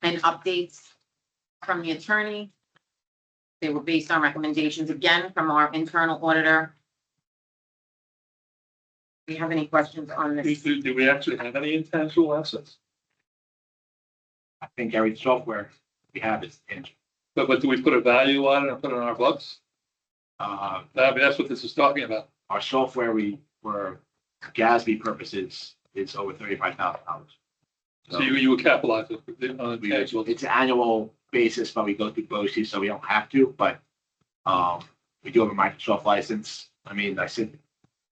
updates. from the attorney. They were based on recommendations again from our internal auditor. Do you have any questions on this? Do we actually have any intangible assets? I think every software we have is tangible. But do we put a value on it and put it in our books? Uh, I mean, that's what this is talking about. our software, for GASB purposes, is over $35,000. So you would capitalize it on We- intangibles. It's an annual basis, but we go through BOE, so we don't have to, but, we do have a Microsoft license. I mean, I sit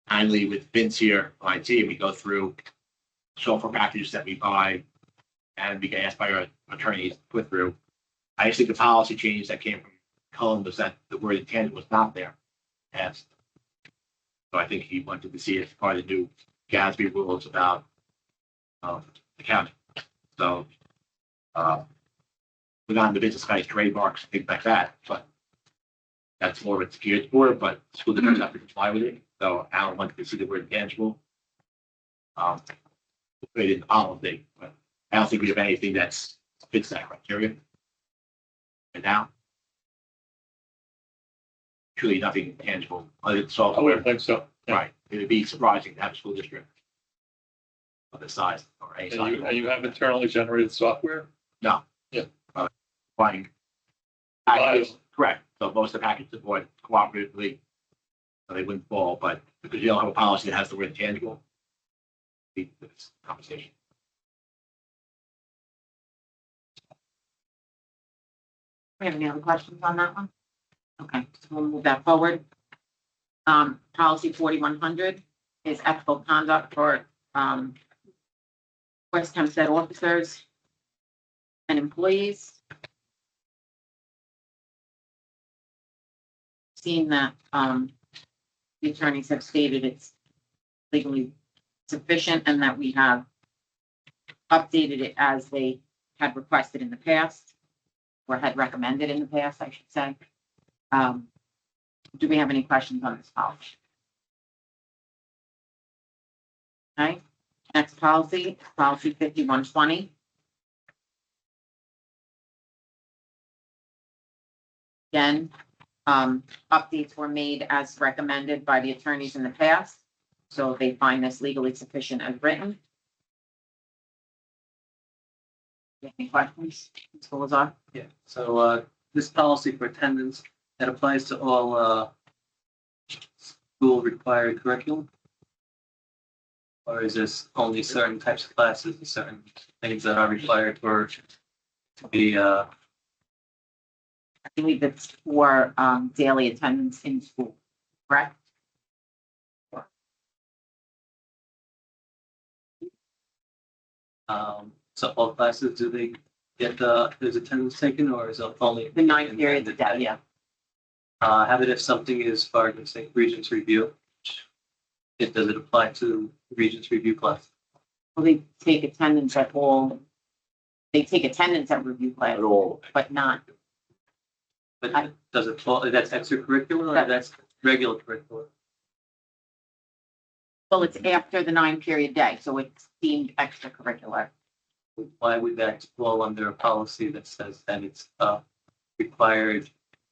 annually with Vince here on IT, we go through software packages that we buy, and we get asked by our attorneys to put through. I just think the policy change that came from Cullen was that the word intangible was not there. And so I think he wanted to see it as part of the new GASB rules about, accounting. So, we're not in the business of trademarks, things like that, but that's more of a secured for, but school districts have to comply with it. So Alan wanted to see the word intangible. We'll put it in the policy, but I don't think we have anything that's fits that criteria. And now, truly nothing tangible other than I software. wouldn't think so. Right. It would be surprising to have a school district of this size or any size. And you have internally generated software? Buying packages, correct. So most of the packages are bought cooperatively. So they wouldn't fall, but because you don't have a policy that has the word tangible, it's conversation. We have any other questions on that one? Okay, so we'll move that forward. Policy 4100 is ethical conduct for, West Hempstead officers and employees. Seeing that, the attorneys have stated it's legally sufficient and that we have updated it as they had requested in the past, or had recommended in the past, I should say. Do we have any questions on this policy? Okay, next policy, policy 5120. Again, updates were made as recommended by the attorneys in the past, so they find this legally sufficient as written. Any questions, Mr. Lazar? Yeah, so, this policy for attendance, that applies to all, school required curriculum? Or is this only certain types of classes, and certain things that are required for to be, I believe it's for daily attendance in school, correct? so all classes, do they get, is attendance taken, or is it only? The 9 periods a day, yeah. How about if something is part of, say, Regents Review? Does it apply to Regents Review class? Well, they take attendance at all, they take attendance at review class, At all. but not, But does it fall, that's extracurricular or that's regular curricular? well, it's after the 9 period day, so it's deemed extracurricular. Why would that fall under a policy that says that it's required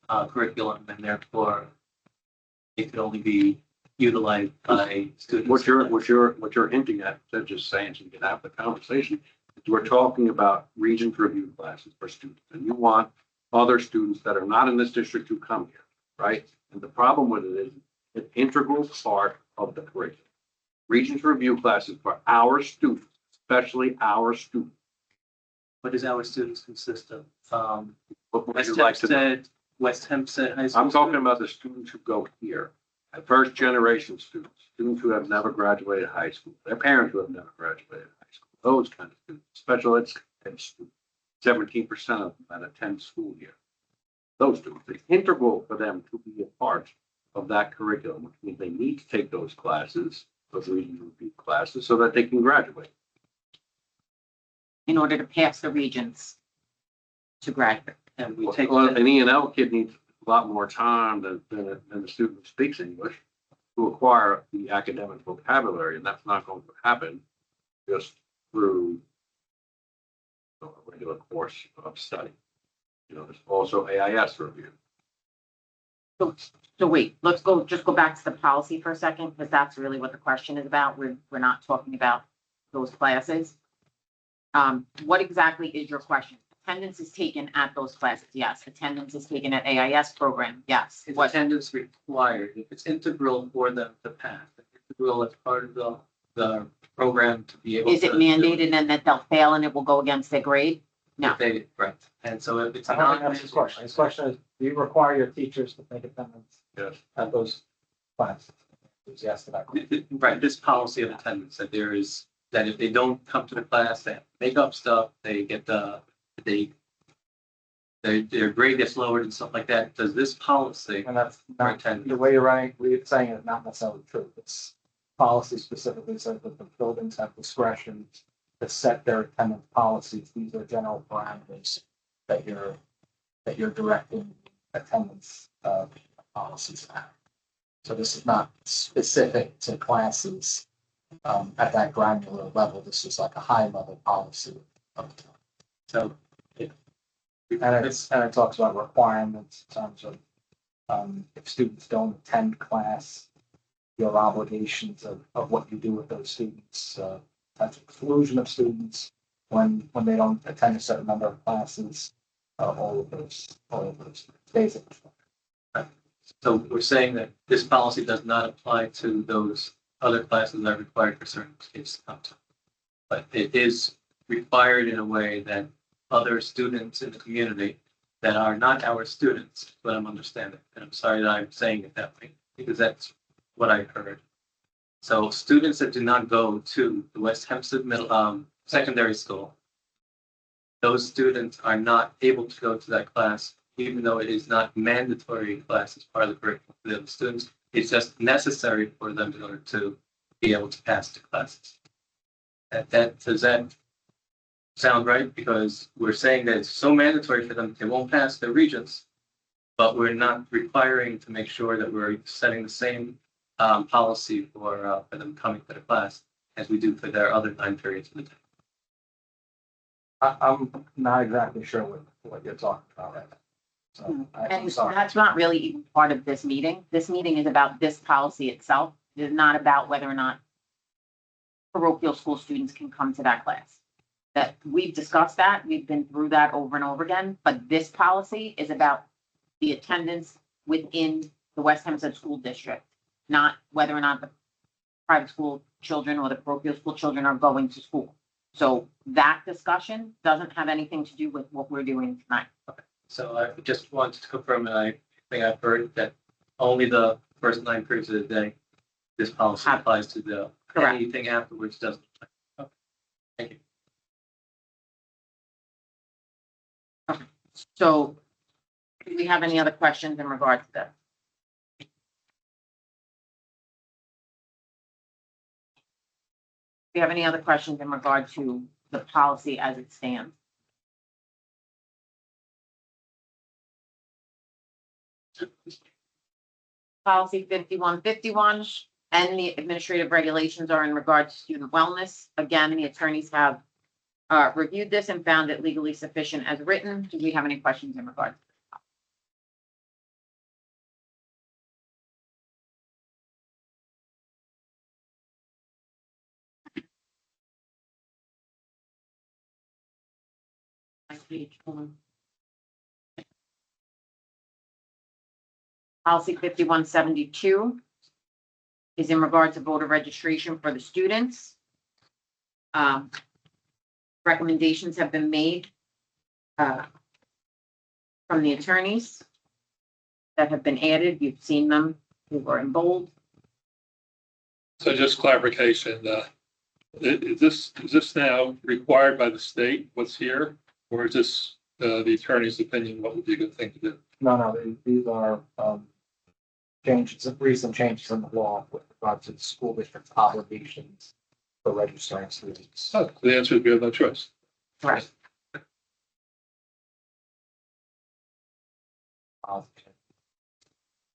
curriculum and therefore it could only be utilized by students? What you're hinting at, instead of just saying, so you can have the conversation, is we're talking about Regents review classes for students, and you want other students that are not in this district to come here, right? And the problem with it is an integral part of the curriculum. Regents review classes for our students, especially our students. What does our students consist of? What would West you like to know? Hempstead, West Hempstead High School? I'm talking about the students who go here, first generation students, students who have never graduated high school, their parents who have never graduated high school, those kind of students, special ed students. 17% of them that attend school here. Those students, it's integral for them to be a part of that curriculum, which means they need to take those classes, those Regents review classes, so that they can graduate. In order to pass the regents to graduate. And we take. Well, an E&L kid needs a lot more time than the student who speaks English to acquire the academic vocabulary, and that's not going to happen just through a regular course of study. You know, there's also AIS review. So wait, just go back to the policy for a second, because that's really what the question is about. We're not talking about those classes. What exactly is your question? Attendance is taken at those classes, yes. Attendance is taken at AIS program, yes. Is What, attendance required? If it's integral for them to pass, if it's integral as part of the program to be able to. is it mandated and that they'll fail and it will go against their grade? No. If they, right, and so if it's I not. don't answer his question. His question is, do you require your teachers to take attendance Yes. at those classes? Yes to that question. Right, this policy of attendance, that there is, that if they don't come to the class, they have to make up stuff, they get their grade gets lowered and stuff like that. Does this policy, And that's for not, attendance, the way we're saying it is not necessarily true. It's policy specifically says that the buildings have discretion to set their attendance policies. These are general parameters that you're directing attendance policies at. So this is not specific to classes at that granular level. This is like a high level policy. so. And it talks about requirements in terms of if students don't attend class, your obligations of what you do with those students, that's exclusion of students when they don't attend a certain number of classes, all of those basic. So we're saying that this policy does not apply to those other classes that are required for certain kids to come to. But it is required in a way that other students in the community that are not our students, but I'm understanding. And I'm sorry that I'm saying it that way, because that's what I heard. So students that do not go to the West Hempstead Secondary School, those students are not able to go to that class, even though it is not mandatory class as part of the curriculum for the students. It's just necessary for them in order to be able to pass the classes. Does that sound right? Because we're saying that it's so mandatory for them, they won't pass their regents, but we're not requiring to make sure that we're setting the same policy for them coming to the class as we do for their other 9 periods of the day. I'm not exactly sure what you're talking about right now. So I'm And sorry. that's not really even part of this meeting. This meeting is about this policy itself. It is not about whether or not parochial school students can come to that class. That we've discussed that, we've been through that over and over again, but this policy is about the attendance within the West Hempstead School District, not whether or not the private school children or the parochial school children are going to school. So that discussion doesn't have anything to do with what we're doing tonight. So I just wanted to confirm that I think I've heard that only the first 9 periods of the day, this policy applies to the, Correct. anything afterwards doesn't. Okay. Thank you. So do we have any other questions in regard to this? Do you have any other questions in regard to the policy as it stands? Policy 5151 and the administrative regulations are in regard to student wellness. Again, the attorneys have reviewed this and found it legally sufficient as written. Do we have any questions in regard? Policy 5172 is in regard to voter registration for the students. Recommendations have been made from the attorneys that have been added. You've seen them. They were in bold. So just clarification, is this now required by the state, what's here? Or is this the attorney's opinion, what would be a good thing to do? No, these are recent changes in the law with regard to the school district's obligations for registering students. Oh, the answer is we have no choice. Right. I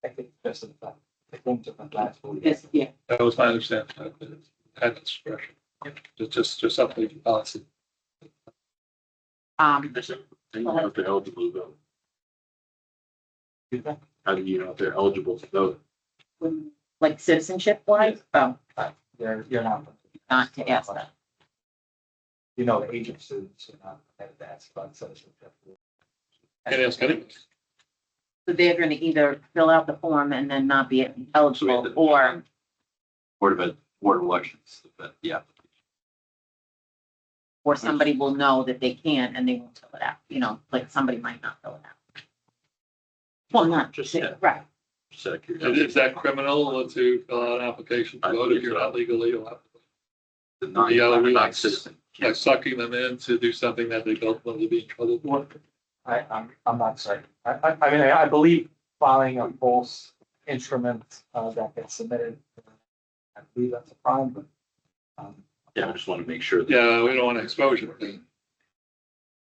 think just in fact, I think different last week. Yes, yeah. That was my understanding. Had discretion. Just updating policy. Um, And you have to eligible though. How do you know if they're eligible to vote? Like citizenship wise? Oh, You're not to ask that. You know, the age of students, you're not, that's about citizenship. Can't ask anyone. So they're gonna either fill out the form and then not be eligible, or Board of Elections, but yeah. somebody will know that they can't and they won't fill it out, you know, like somebody might not fill it out. Well, not Just, just, yeah. right, Just out of curiosity. Is that criminal to fill out an application to I vote if believe you're so. not legally allowed? The non- Yeah, we like- non-citizen. Like sucking them in to do something that they don't want to be in trouble for? I'm not certain. I mean, I believe filing a false instrument, that gets submitted. I believe that's a crime, but, Yeah, I just want to make sure. that- Yeah, we don't want exposure.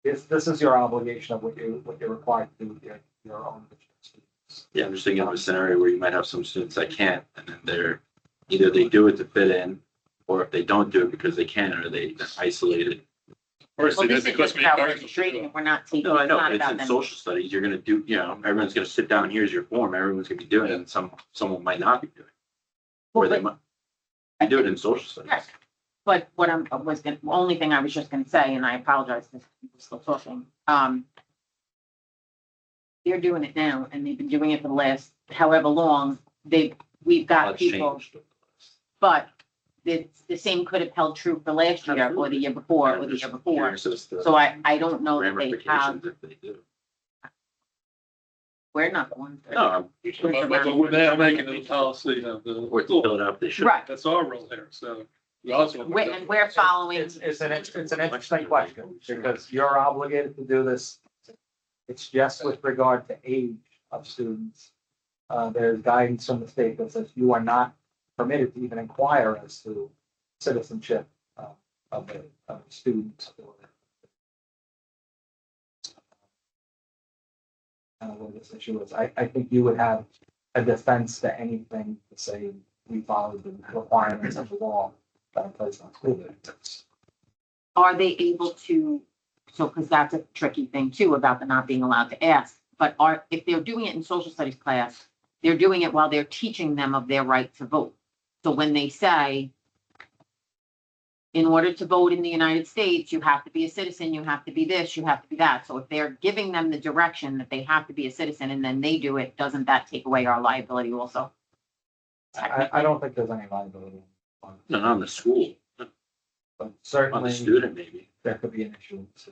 this is your obligation of what you're required to do with your own students. Yeah, I'm just thinking of a scenario where you might have some students that can't, and then either they do it to fit in, or if they don't do it because they can, or they isolated. First, well, they this did is because just we about encourage them to registration, do and we're not taking, No, I it's know, not but it's about in them. social studies, you're gonna do, everyone's gonna sit down, here's your form, everyone's gonna be doing it, and someone might not be doing it. Or they might, you do it in social studies. Right. But what the only thing I was just gonna say, and I apologize if we're still talking, they're doing it now, and they've been doing it for the last however long, we've got Lots people, changed. but the same could have held true for last year, or the year before, or the year before. Curious as to So I don't know that they have, ramifications if they do. we're not the ones. that- No, But we're now making it a policy of the or to school. fill it out, they should. Right, That's our role here, so we also. and we're following, It's an interesting question, because you're obligated to do this. It's just with regard to age of students. There's guidance from the state that says you are not permitted to even inquire as to citizenship of a student. What this issue is, I think you would have a defense to anything to say we followed the requirements of the law that are placed on school districts. are they able to, so, because that's a tricky thing too, about the not being allowed to ask, but if they're doing it in social studies class, they're doing it while they're teaching them of their right to vote. So when they say, in order to vote in the United States, you have to be a citizen, you have to be this, you have to be that. So if they're giving them the direction that they have to be a citizen and then they do it, doesn't that take away our liability also? I don't think there's any liability. on it, No, not on the school, But on the certainly student maybe. there could be an issue to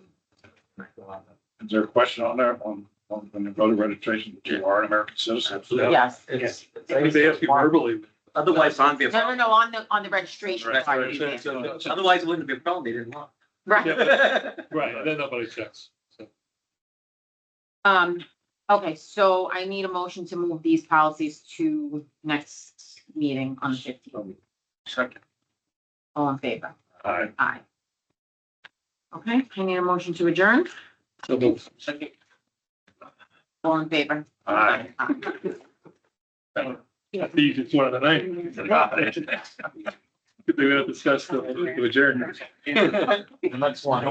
make a lot of. Is there a question on there on the voter registration, that you are an American citizen? Absolutely. Yes. It's. If they ask you verbally. Otherwise, it's not be a No, problem. on the registration Right, part. right, you so- can't. so- Otherwise, it wouldn't be a problem. They didn't want. Right. Right, and then nobody checks. So Okay, so I need a motion to move these policies to next meeting on the 15th. Second. All in favor? Aye. Aye. Okay, I need a motion to adjourn. moved. All in favor? Aye. It's one of the night. They're gonna discuss the adjournment. The next one.